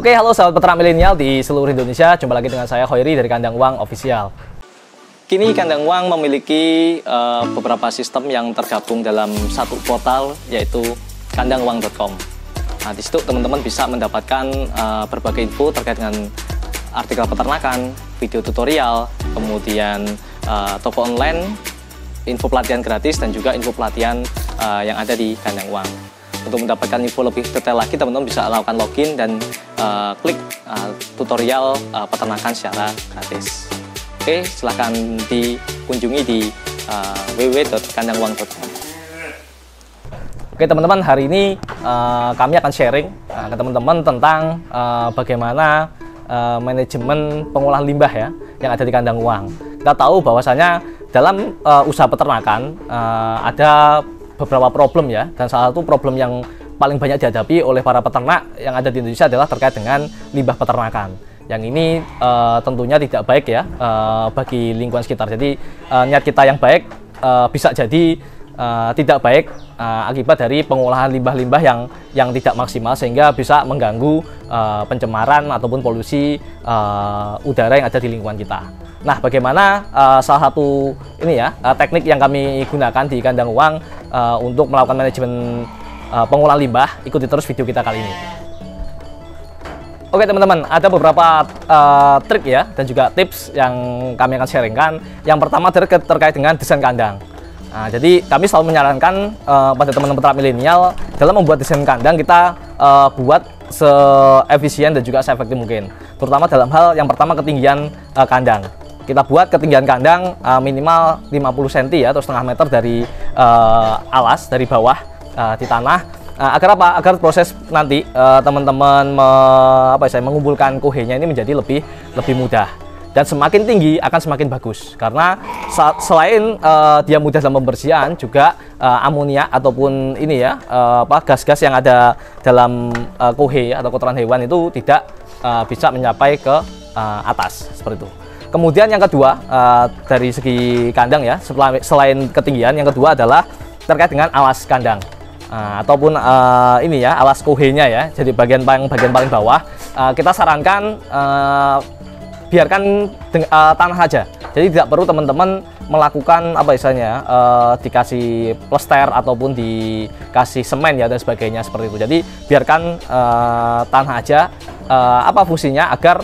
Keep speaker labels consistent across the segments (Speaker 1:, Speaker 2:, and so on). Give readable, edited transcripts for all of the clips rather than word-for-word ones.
Speaker 1: Oke, halo sahabat peternak milenial di seluruh Indonesia. Jumpa lagi dengan saya Khoiri dari Kandang Uang Official. Kini Kandang Uang memiliki beberapa sistem yang tergabung dalam satu portal, yaitu kandanguang.com. Nah, di situ teman-teman bisa mendapatkan berbagai info terkait dengan artikel peternakan, video tutorial, kemudian toko online, info pelatihan gratis, dan juga info pelatihan yang ada di Kandang Uang. Untuk mendapatkan info lebih detail lagi, teman-teman bisa lakukan login dan klik tutorial peternakan secara gratis. Oke, silahkan dikunjungi di www.kandanguang.com. Oke teman-teman, hari ini kami akan sharing ke teman-teman tentang bagaimana manajemen pengolahan limbah ya yang ada di Kandang Uang. Kita tahu bahwasanya dalam usaha peternakan ada beberapa problem ya, dan salah satu problem yang paling banyak dihadapi oleh para peternak yang ada di Indonesia adalah terkait dengan limbah peternakan. Yang ini tentunya tidak baik ya bagi lingkungan sekitar. Jadi niat kita yang baik bisa jadi tidak baik akibat dari pengolahan limbah-limbah yang tidak maksimal, sehingga bisa mengganggu pencemaran ataupun polusi udara yang ada di lingkungan kita. Nah, bagaimana salah satu ini ya teknik yang kami gunakan di Kandang Uang untuk melakukan manajemen pengolahan limbah? Ikuti terus video kita kali ini. Oke teman-teman, ada beberapa trik ya dan juga tips yang kami akan sharingkan. Yang pertama terkait dengan desain kandang. Nah, jadi kami selalu menyarankan pada teman-teman peternak milenial dalam membuat desain kandang kita buat seefisien dan juga seefektif mungkin. Terutama dalam hal yang pertama, ketinggian kandang. Kita buat ketinggian kandang minimal 50 cm ya, atau setengah meter dari alas, dari bawah di tanah. Agar apa? Agar proses nanti teman-teman mengumpulkan kohenya ini menjadi lebih mudah. Dan semakin tinggi akan semakin bagus, karena selain dia mudah dalam pembersihan, juga amonia ataupun ini ya gas-gas yang ada dalam kohe atau kotoran hewan itu tidak bisa mencapai ke atas seperti itu. Kemudian yang kedua, dari segi kandang ya, selain ketinggian, yang kedua adalah terkait dengan alas kandang ataupun ini ya alas kohenya ya. Jadi bagian paling bawah kita sarankan biarkan tanah aja. Jadi tidak perlu teman-teman melakukan dikasih plester ataupun dikasih semen ya dan sebagainya seperti itu. Jadi biarkan tanah aja. Apa fungsinya? Agar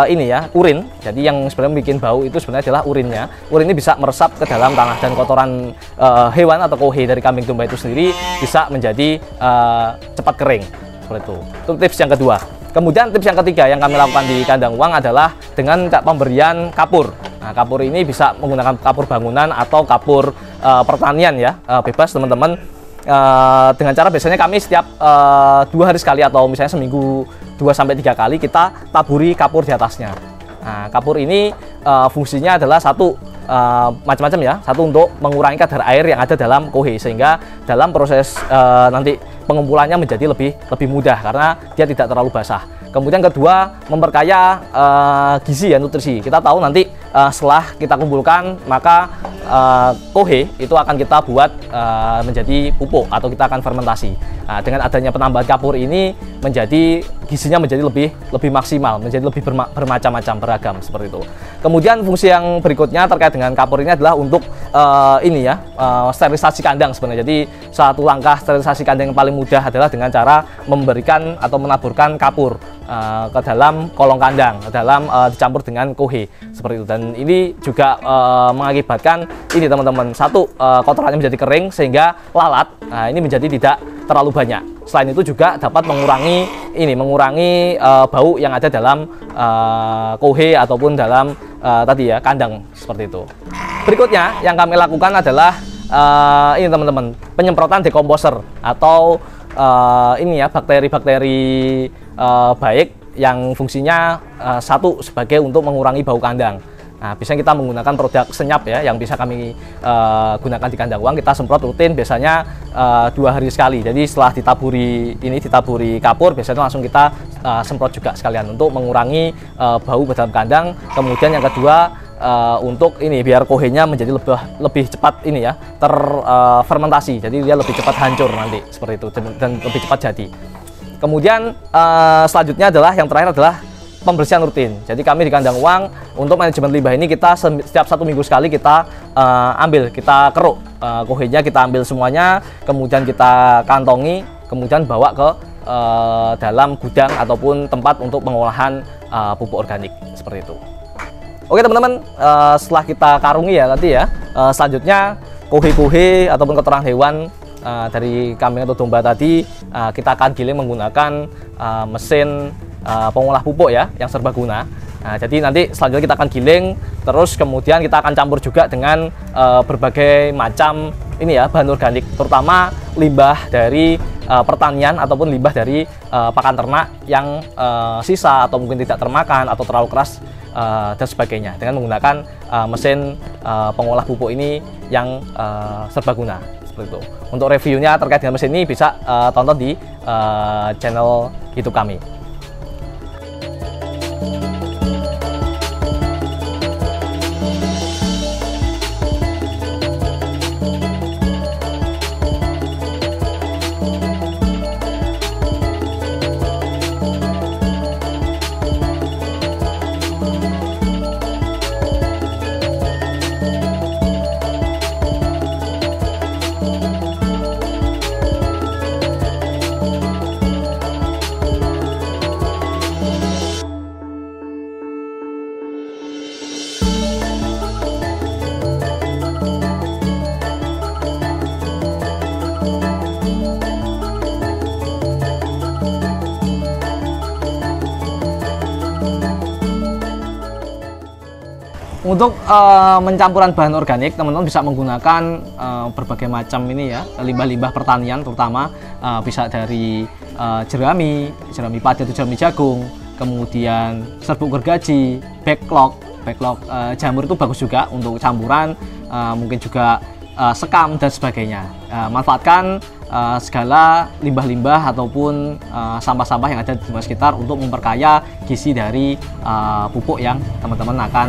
Speaker 1: ini ya urin, jadi yang sebenarnya bikin bau itu sebenarnya adalah urinnya. Urin ini bisa meresap ke dalam tanah, dan kotoran hewan atau kohe dari kambing domba itu sendiri bisa menjadi cepat kering seperti itu. Itu tips yang kedua. Kemudian tips yang ketiga yang kami lakukan di Kandang Uang adalah dengan pemberian kapur. Nah, kapur ini bisa menggunakan kapur bangunan atau kapur pertanian ya, bebas teman-teman. Dengan cara biasanya kami setiap 2 hari sekali atau misalnya seminggu 2-3 kali kita taburi kapur di atasnya. Nah, kapur ini fungsinya adalah satu macam-macam ya. Satu, untuk mengurangi kadar air yang ada dalam kohe, sehingga dalam proses nanti pengumpulannya menjadi lebih mudah karena dia tidak terlalu basah. Kemudian kedua, memperkaya gizi ya, nutrisi. Kita tahu nanti setelah kita kumpulkan, maka kohe itu akan kita buat menjadi pupuk atau kita akan fermentasi. Nah, dengan adanya penambahan kapur ini menjadi gizinya menjadi lebih maksimal, menjadi lebih bermacam-macam, beragam seperti itu. Kemudian fungsi yang berikutnya terkait dengan kapur ini adalah untuk ini ya sterilisasi kandang sebenarnya. Jadi satu langkah sterilisasi kandang yang paling mudah adalah dengan cara memberikan atau menaburkan kapur ke dalam kolong kandang, ke dalam dicampur dengan kohe seperti itu. Dan ini juga mengakibatkan ini teman-teman, satu, kotorannya menjadi kering sehingga lalat. Nah, ini menjadi tidak terlalu banyak. Selain itu juga dapat mengurangi bau yang ada dalam kohe ataupun dalam tadi ya kandang seperti itu. Berikutnya yang kami lakukan adalah ini teman-teman, penyemprotan dekomposer atau ini ya bakteri-bakteri baik yang fungsinya satu sebagai untuk mengurangi bau kandang. Nah, biasanya kita menggunakan produk senyap ya yang bisa kami gunakan di Kandang Uang. Kita semprot rutin, biasanya 2 hari sekali. Jadi setelah ditaburi kapur, biasanya langsung kita semprot juga sekalian untuk mengurangi bau dalam kandang. Kemudian yang kedua, untuk ini biar kohenya menjadi lebih cepat ini ya terfermentasi. Jadi dia lebih cepat hancur nanti seperti itu, dan lebih cepat jadi. Kemudian selanjutnya adalah yang terakhir adalah pembersihan rutin. Jadi kami di kandang uang untuk manajemen limbah ini kita setiap 1 minggu sekali kita kita keruk kohenya, kita ambil semuanya, kemudian kita kantongi, kemudian bawa ke dalam gudang ataupun tempat untuk pengolahan pupuk organik seperti itu. Oke teman-teman, setelah kita karungi ya nanti ya, selanjutnya kohe-kohe ataupun kotoran hewan dari kambing atau domba tadi kita akan giling menggunakan mesin pengolah pupuk ya yang serbaguna. Nah, jadi nanti selanjutnya kita akan giling, terus kemudian kita akan campur juga dengan berbagai macam ini ya bahan organik, terutama limbah dari pertanian ataupun limbah dari pakan ternak yang sisa atau mungkin tidak termakan atau terlalu keras dan sebagainya, dengan menggunakan mesin pengolah pupuk ini yang serbaguna seperti itu. Untuk reviewnya terkait dengan mesin ini bisa tonton di channel YouTube kami. Untuk mencampuran bahan organik, teman-teman bisa menggunakan berbagai macam ini ya, limbah-limbah pertanian, terutama bisa dari jerami padi atau jerami jagung, kemudian serbuk gergaji, backlog jamur itu bagus juga untuk campuran, mungkin juga sekam dan sebagainya. Manfaatkan segala limbah-limbah ataupun sampah-sampah yang ada di sekitar untuk memperkaya gizi dari pupuk yang teman-teman akan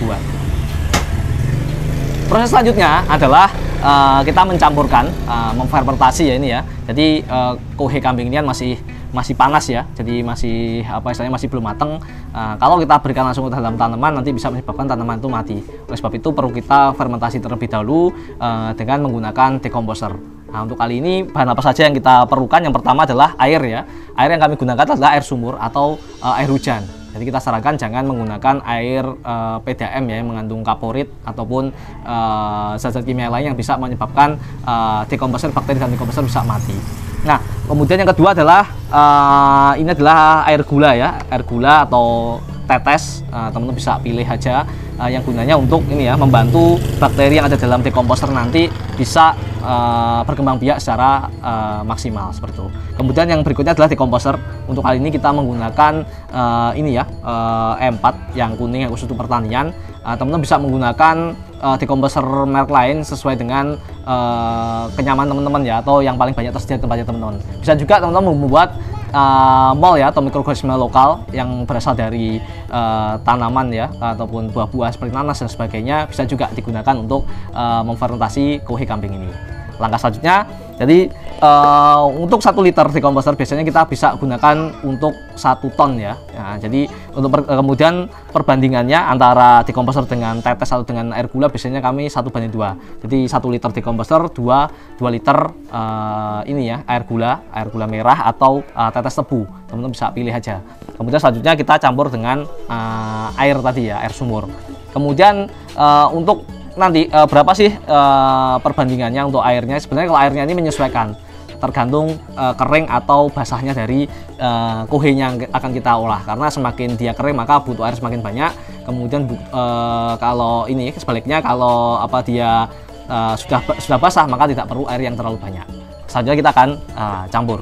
Speaker 1: buat. Proses selanjutnya adalah kita mencampurkan, memfermentasi ya ini ya. Jadi kohe kambing ini kan masih panas ya, jadi masih istilahnya masih belum mateng. Kalau kita berikan langsung ke dalam tanaman nanti bisa menyebabkan tanaman itu mati. Oleh sebab itu perlu kita fermentasi terlebih dahulu dengan menggunakan decomposer. Nah, untuk kali ini bahan apa saja yang kita perlukan? Yang pertama adalah air ya. Air yang kami gunakan adalah air sumur atau air hujan. Jadi kita sarankan jangan menggunakan air PDAM ya yang mengandung kaporit ataupun zat-zat kimia lain yang bisa menyebabkan decomposer, bakteri dan decomposer bisa mati. Nah, kemudian yang kedua adalah ini adalah air gula ya, air gula atau tetes. Teman-teman bisa pilih aja yang gunanya untuk ini ya, membantu bakteri yang ada dalam decomposer nanti bisa berkembang biak secara maksimal seperti itu. Kemudian yang berikutnya adalah decomposer. Untuk kali ini kita menggunakan ini ya, E4 yang kuning yang khusus untuk pertanian. Teman-teman bisa menggunakan decomposer merek lain sesuai dengan kenyamanan teman-teman ya, atau yang paling banyak tersedia di tempatnya teman-teman. Bisa juga teman-teman membuat mol ya atau mikroorganisme lokal yang berasal dari tanaman ya ataupun buah-buahan seperti nanas dan sebagainya, bisa juga digunakan untuk memfermentasi kohe kambing ini. Langkah selanjutnya, jadi untuk 1 liter decomposer biasanya kita bisa gunakan untuk 1 ton ya. Nah, jadi untuk kemudian perbandingannya antara decomposer dengan tetes atau dengan air gula biasanya kami 1:2. Jadi 1 liter decomposer 2 liter ini ya air gula merah atau tetes tebu. Teman-teman bisa pilih aja. Kemudian selanjutnya kita campur dengan air tadi ya, air sumur. Kemudian untuk nanti berapa sih perbandingannya untuk airnya? Sebenarnya kalau airnya ini menyesuaikan, tergantung kering atau basahnya dari kohenya yang akan kita olah. Karena semakin dia kering maka butuh air semakin banyak. Kemudian kalau ini sebaliknya, kalau dia sudah basah maka tidak perlu air yang terlalu banyak. Selanjutnya kita akan campur.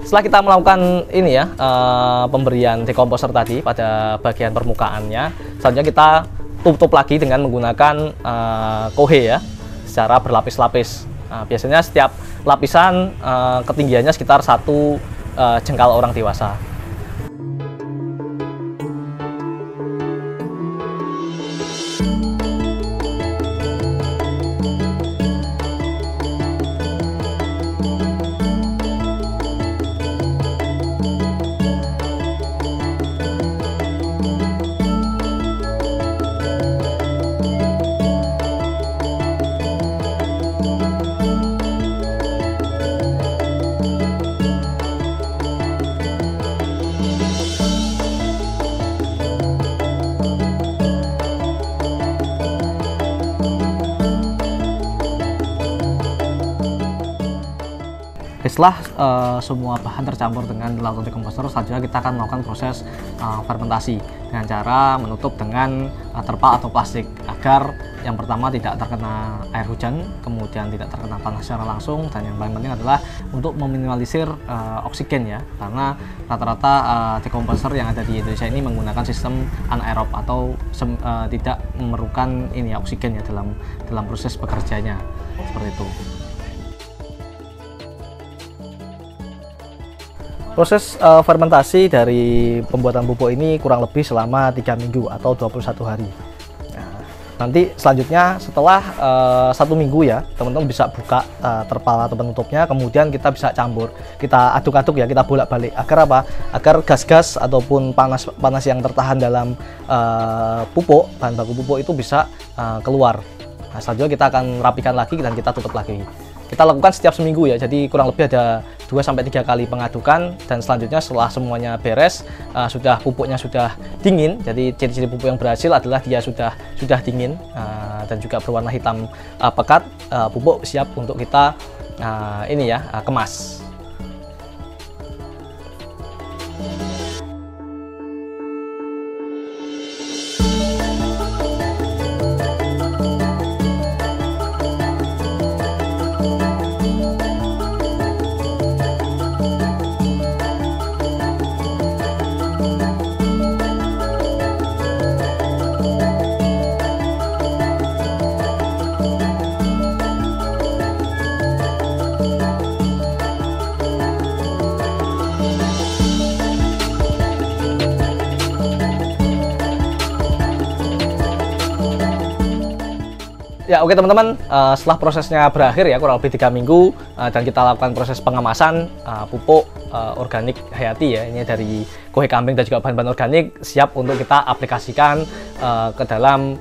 Speaker 1: Setelah kita melakukan ini ya, pemberian dekomposer tadi pada bagian permukaannya, selanjutnya kita tutup lagi dengan menggunakan kohe ya, secara berlapis-lapis. Nah, biasanya setiap lapisan ketinggiannya sekitar 1 jengkal orang dewasa. Setelah semua bahan tercampur dengan larutan dekomposer, selanjutnya kita akan melakukan proses fermentasi dengan cara menutup dengan terpal atau plastik agar yang pertama tidak terkena air hujan, kemudian tidak terkena panas secara langsung, dan yang paling penting adalah untuk meminimalisir oksigen ya, karena rata-rata dekomposer yang ada di Indonesia ini menggunakan sistem anaerob atau tidak memerlukan ini ya, oksigen ya dalam proses bekerjanya, seperti itu. Proses fermentasi dari pembuatan pupuk ini kurang lebih selama 3 minggu atau 21 hari. Nah, nanti selanjutnya setelah 1 minggu ya, teman-teman bisa buka terpal atau penutupnya, kemudian kita bisa campur, kita aduk-aduk ya, kita bolak-balik agar apa? Agar gas-gas ataupun panas yang tertahan dalam pupuk, bahan baku pupuk itu bisa keluar. Nah, selanjutnya kita akan rapikan lagi dan kita tutup lagi. Kita lakukan setiap seminggu ya, jadi kurang lebih ada 2-3 kali pengadukan, dan selanjutnya setelah semuanya beres, pupuknya sudah dingin. Jadi ciri-ciri pupuk yang berhasil adalah dia sudah dingin dan juga berwarna hitam pekat. Pupuk siap untuk kita ini ya, kemas. Ya oke teman-teman, setelah prosesnya berakhir ya kurang lebih 3 minggu dan kita lakukan proses pengemasan pupuk organik hayati ya, ini dari kohe kambing dan juga bahan-bahan organik, siap untuk kita aplikasikan ke dalam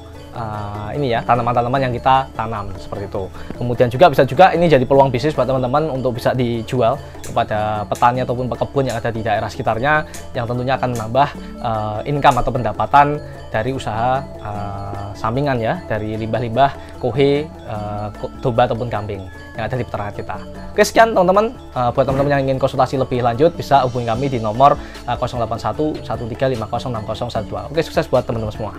Speaker 1: ini ya, tanaman-tanaman yang kita tanam seperti itu. Kemudian bisa juga ini jadi peluang bisnis buat teman-teman untuk bisa dijual kepada petani ataupun pekebun yang ada di daerah sekitarnya, yang tentunya akan menambah income atau pendapatan dari usaha sampingan ya, dari limbah-limbah kohe, domba ataupun kambing yang ada di peternakan kita. Oke, sekian teman-teman. Buat teman-teman yang ingin konsultasi lebih lanjut bisa hubungi kami di nomor 081 1350 6012. Oke, sukses buat teman-teman semua.